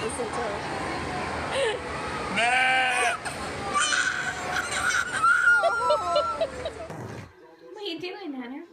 Listen to it. What are you doing, Hannah?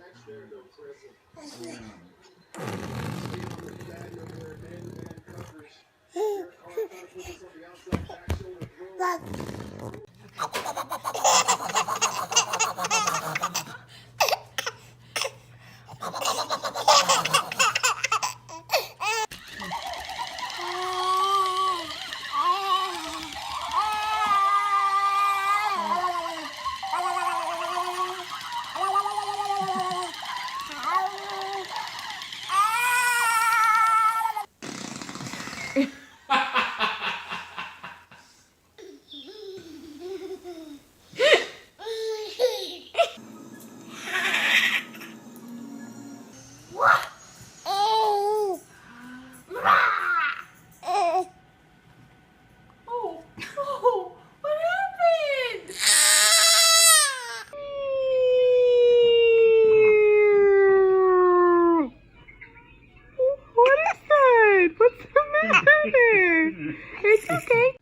It's okay.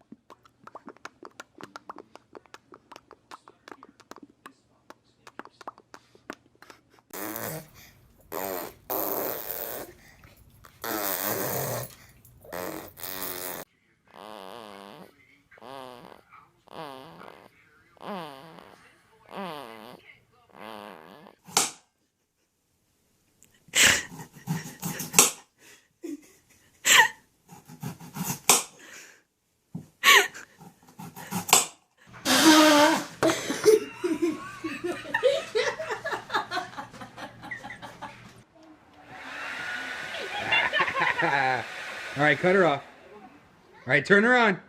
All right, cut her off. All right, turn her on.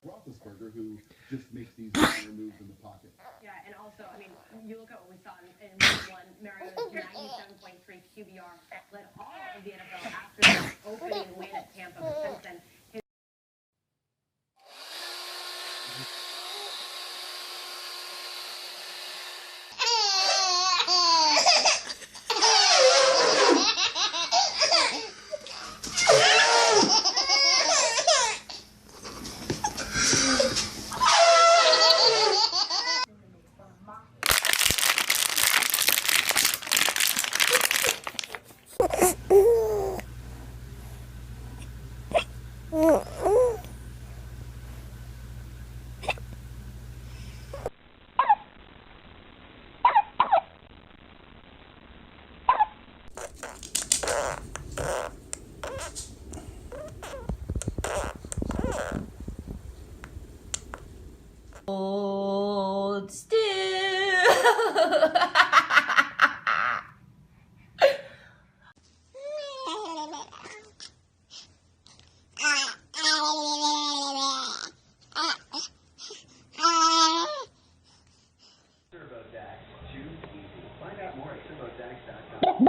Roethlisberger, who just makes these moves in the pocket. Yeah, and also, I mean, you look at what we saw in week one, Mario's 97.3 QBR led all of the NFL after the opening win at Tampa, but since then, his Hold still. Find out more at turbodax.com.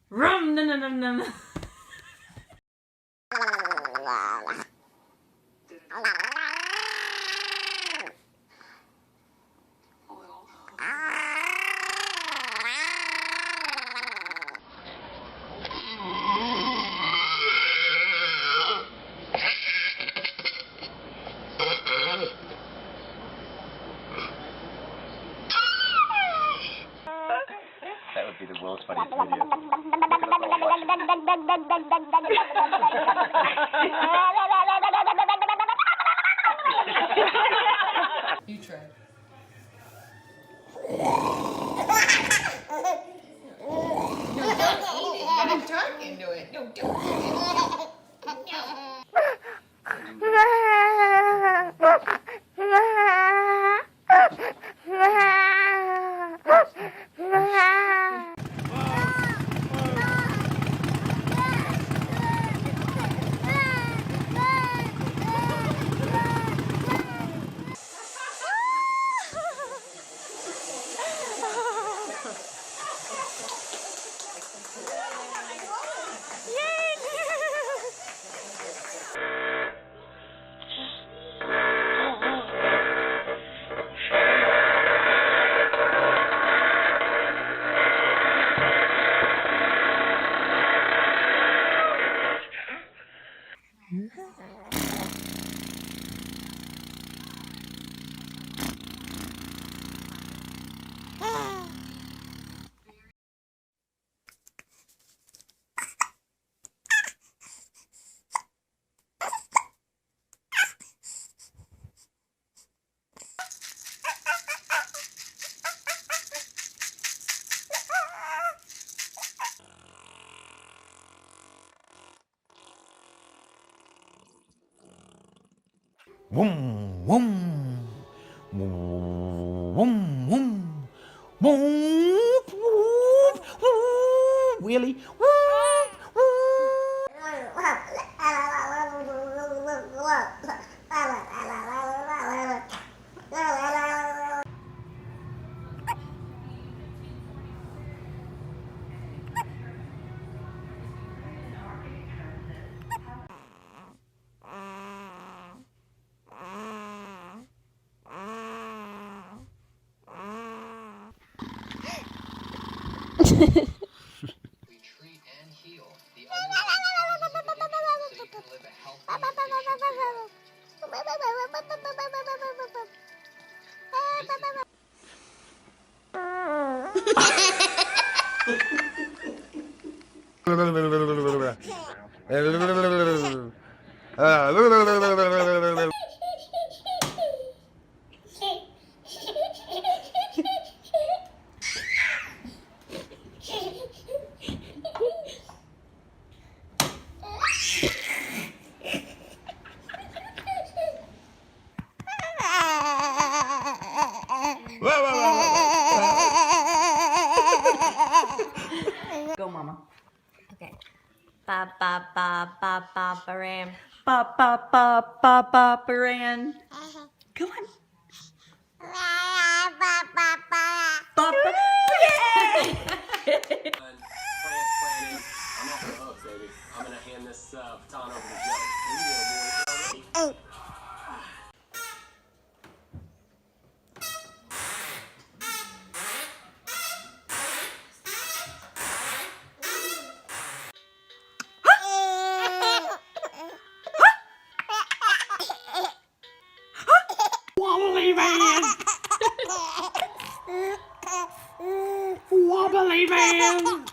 Rum num num num num. That would be the world's funniest video. You try. No, don't eat it. You gotta talk into it. No, don't eat it. No. Boom, boom, boom, boom, boom, boom, Willie. We treat and heal the underlying causes of addiction so you can live a healthy, addiction-free life. Go, Mama. Okay. Ba ba ba ba ba ba ram. Ba ba ba ba ba Baran. Come on. Ba ba ba. Ba ba. Yay! Transplanted. I'm off the hook, baby. I'm gonna hand this baton over to Joe. Wobbly man. Wobbly man.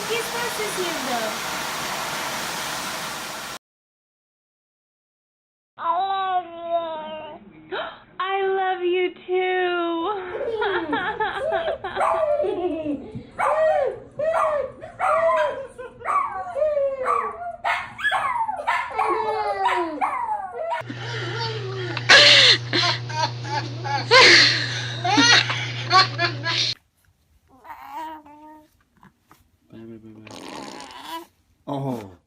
¿Qué estás haciendo? I love you Oh.